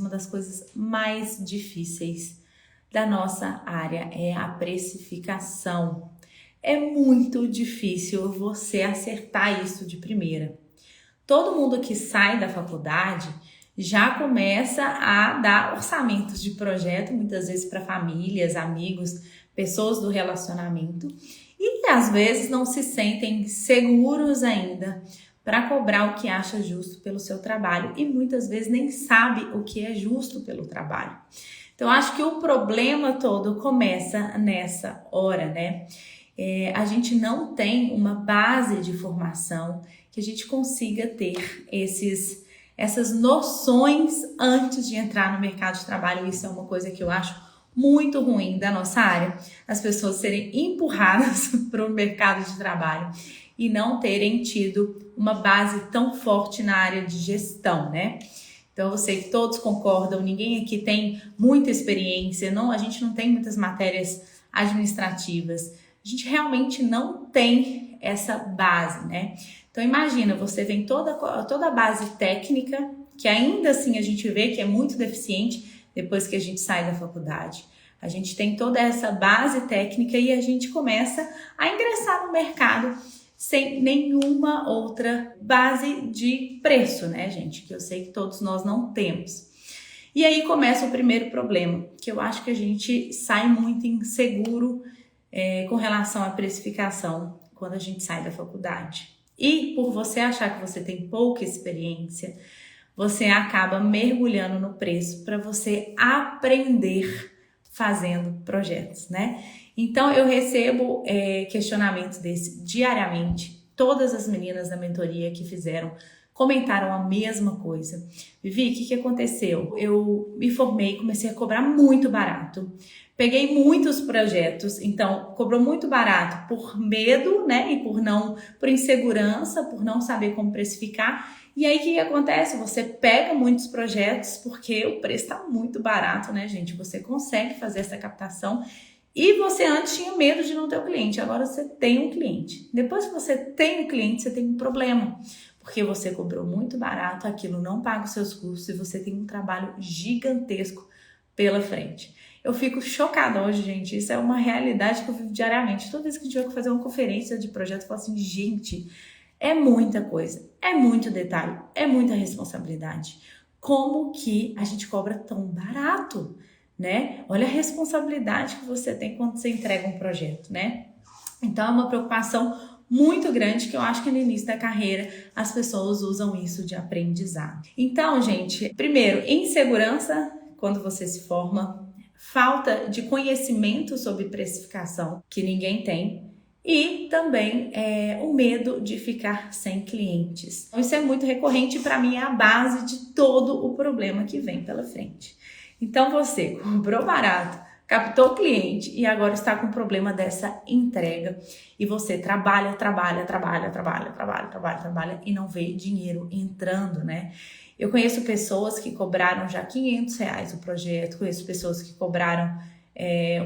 uma das coisas mais difíceis da nossa área é a precificação. É muito difícil você acertar isso de primeira. Todo mundo que sai da faculdade já começa a dar orçamentos de projeto, muitas vezes para famílias, amigos, pessoas do relacionamento, e às vezes não se sentem seguros ainda para cobrar o que acha justo pelo seu trabalho e muitas vezes nem sabe o que é justo pelo trabalho. Então, acho que o problema todo começa nessa hora, né? A gente não tem uma base de formação que a gente consiga ter essas noções antes de entrar no mercado de trabalho. Isso é uma coisa que eu acho muito ruim da nossa área, as pessoas serem empurradas para o mercado de trabalho e não terem tido uma base tão forte na área de gestão, né? Então, eu sei que todos concordam, ninguém aqui tem muita experiência, a gente não tem muitas matérias administrativas, a gente realmente não tem essa base, né? Então, imagina, você tem toda a base técnica, que ainda assim a gente vê que é muito deficiente depois que a gente sai da faculdade. A gente tem toda essa base técnica e a gente começa a ingressar no mercado sem nenhuma outra base de preço, né, gente? Que eu sei que todos nós não temos. E aí começa o primeiro problema, que eu acho que a gente sai muito inseguro com relação à precificação quando a gente sai da faculdade. E por você achar que você tem pouca experiência, você acaba mergulhando no preço para você aprender fazendo projetos, né? Então, eu recebo questionamentos desse diariamente. Todas as meninas da mentoria que fizeram comentaram a mesma coisa. Vivi, o que aconteceu? Eu me formei, comecei a cobrar muito barato. Peguei muitos projetos, então cobrou muito barato por medo, né? E por insegurança, por não saber como precificar. E aí, o que acontece? Você pega muitos projetos porque o preço está muito barato, né, gente? Você consegue fazer essa captação e você antes tinha medo de não ter o cliente, agora você tem um cliente. Depois que você tem um cliente, você tem um problema, porque você cobrou muito barato, aquilo não paga os seus custos e você tem um trabalho gigantesco pela frente. Eu fico chocada hoje, gente, isso é uma realidade que eu vivo diariamente. Toda vez que a gente vai fazer uma conferência de projeto, eu falo assim, gente, é muita coisa, é muito detalhe, é muita responsabilidade. Como que a gente cobra tão barato, né? Olha a responsabilidade que você tem quando você entrega um projeto, né? Então é uma preocupação muito grande que eu acho que no início da carreira as pessoas usam isso de aprendizado. Então, gente, primeiro, insegurança quando você se forma, falta de conhecimento sobre precificação, que ninguém tem, e também o medo de ficar sem clientes. Isso é muito recorrente, para mim é a base de todo o problema que vem pela frente. Então você cobrou barato, captou o cliente e agora está com o problema dessa entrega e você trabalha e não vê dinheiro entrando, né? Eu conheço pessoas que cobraram já R$500 o projeto, conheço pessoas que cobraram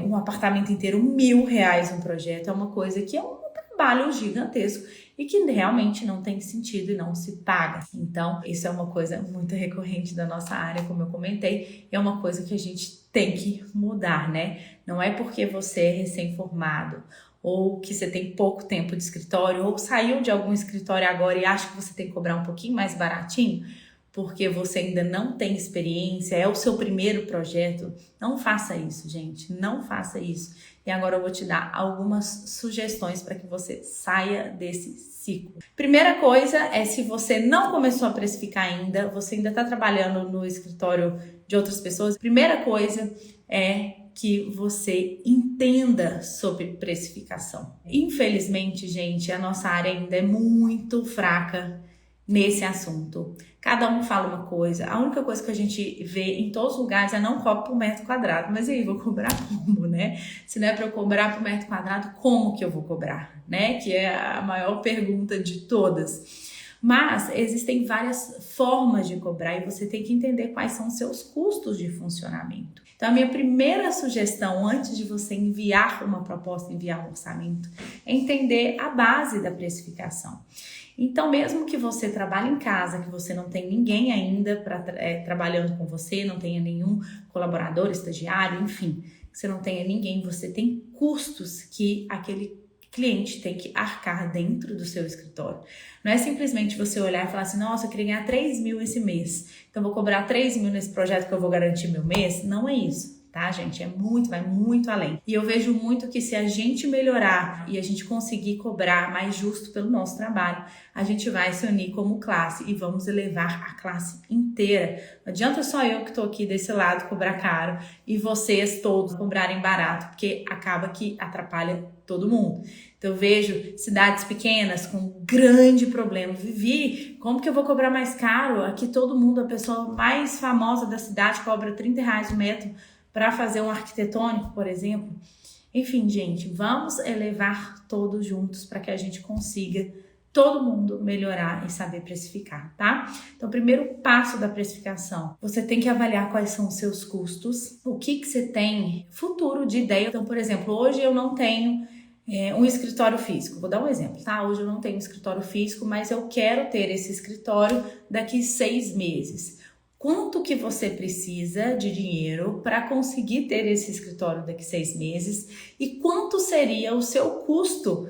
um apartamento inteiro R$1.000 um projeto. É uma coisa que é um trabalho gigantesco e que realmente não tem sentido e não se paga. Então, isso é uma coisa muito recorrente da nossa área, como eu comentei, é uma coisa que a gente tem que mudar, né? Não é porque você é recém-formado ou que você tem pouco tempo de escritório ou saiu de algum escritório agora e acha que você tem que cobrar um pouquinho mais baratinho, porque você ainda não tem experiência, é o seu primeiro projeto. Não faça isso, gente, não faça isso. E agora eu vou te dar algumas sugestões para que você saia desse ciclo. Primeira coisa é, se você não começou a precificar ainda, você ainda está trabalhando no escritório de outras pessoas, primeira coisa é que você entenda sobre precificação. Infelizmente, gente, a nossa área ainda é muito fraca nesse assunto. Cada um fala uma coisa. A única coisa que a gente vê em todos os lugares é não cobra por metro quadrado. Mas e aí, vou cobrar como, né? Se não é para eu cobrar por metro quadrado, como que eu vou cobrar, né? Que é a maior pergunta de todas. Mas existem várias formas de cobrar e você tem que entender quais são os seus custos de funcionamento. Então, a minha primeira sugestão, antes de você enviar uma proposta, enviar um orçamento, é entender a base da precificação. Então, mesmo que você trabalhe em casa, que você não tem ninguém ainda trabalhando com você, não tenha nenhum colaborador, estagiário, enfim, que você não tenha ninguém, você tem custos que aquele cliente tem que arcar dentro do seu escritório. Não é simplesmente você olhar e falar assim, nossa, eu queria ganhar 3 mil esse mês, então vou cobrar 3 mil nesse projeto que eu vou garantir meu mês. Não é isso. Tá, gente? Vai muito além. E eu vejo muito que se a gente melhorar e a gente conseguir cobrar mais justo pelo nosso trabalho, a gente vai se unir como classe e vamos elevar a classe inteira. Não adianta só eu que estou aqui desse lado cobrar caro e vocês todos cobrarem barato, porque acaba que atrapalha todo mundo. Então eu vejo cidades pequenas com grande problema. Vivi, como que eu vou cobrar mais caro? Aqui todo mundo, a pessoa mais famosa da cidade cobra R$30 o metro para fazer um arquitetônico, por exemplo. Enfim, gente, vamos elevar todos juntos para que a gente consiga todo mundo melhorar e saber precificar, tá? Então, o primeiro passo da precificação, você tem que avaliar quais são os seus custos, o que você tem futuro de ideia. Então, por exemplo, hoje eu não tenho um escritório físico. Vou dar um exemplo, tá? Hoje eu não tenho um escritório físico, mas eu quero ter esse escritório daqui 6 meses. Quanto que você precisa de dinheiro para conseguir ter esse escritório daqui 6 meses e quanto seria o seu custo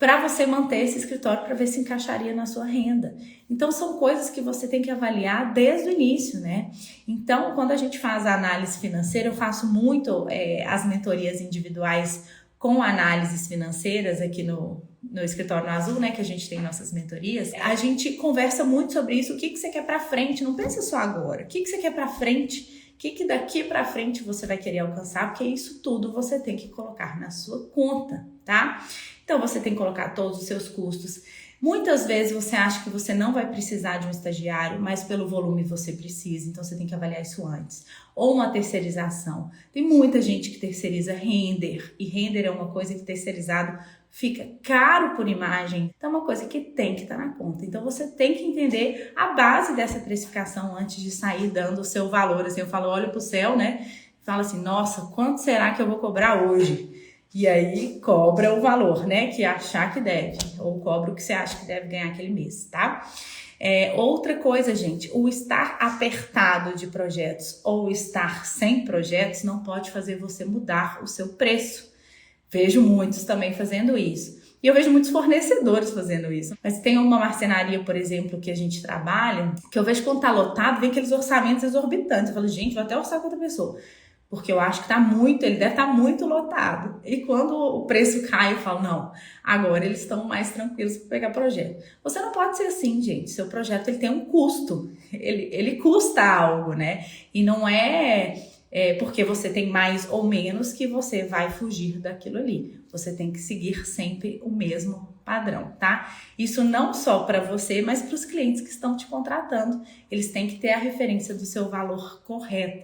para você manter esse escritório para ver se encaixaria na sua renda. Então são coisas que você tem que avaliar desde o início, né? Então quando a gente faz a análise financeira, eu faço muito as mentorias individuais com análises financeiras aqui no Escritório Azul, né, que a gente tem nossas mentorias, a gente conversa muito sobre isso. O que você quer para frente? Não pensa só agora. O que você quer para frente? O que daqui para frente você vai querer alcançar? Porque isso tudo você tem que colocar na sua conta, tá? Então você tem que colocar todos os seus custos. Muitas vezes você acha que você não vai precisar de um estagiário, mas pelo volume você precisa, então você tem que avaliar isso antes. Ou uma terceirização. Tem muita gente que terceiriza render, e render é uma coisa que terceirizado fica caro por imagem, então é uma coisa que tem que estar na conta. Então você tem que entender a base dessa precificação antes de sair dando o seu valor. Assim, eu falo, olha pro céu, né? Fala assim, nossa, quanto será que eu vou cobrar hoje? E aí cobra o valor, né, que achar que deve, ou cobra o que você acha que deve ganhar aquele mês, tá? Outra coisa, gente, o estar apertado de projetos ou estar sem projetos não pode fazer você mudar o seu preço. Vejo muitos também fazendo isso. E eu vejo muitos fornecedores fazendo isso. Mas tem uma marcenaria, por exemplo, que a gente trabalha, que eu vejo quando tá lotado, vem aqueles orçamentos exorbitantes. Eu falo, gente, vou até orçar com outra pessoa. Porque eu acho que ele deve estar muito lotado. E quando o preço cai, eu falo, não, agora eles estão mais tranquilos para pegar projeto. Você não pode ser assim, gente. Seu projeto ele tem um custo. Ele custa algo, né? E não é porque você tem mais ou menos que você vai fugir daquilo ali. Você tem que seguir sempre o mesmo padrão, tá? Isso não só para você, mas para os clientes que estão te contratando. Eles têm que ter a referência do seu valor correto.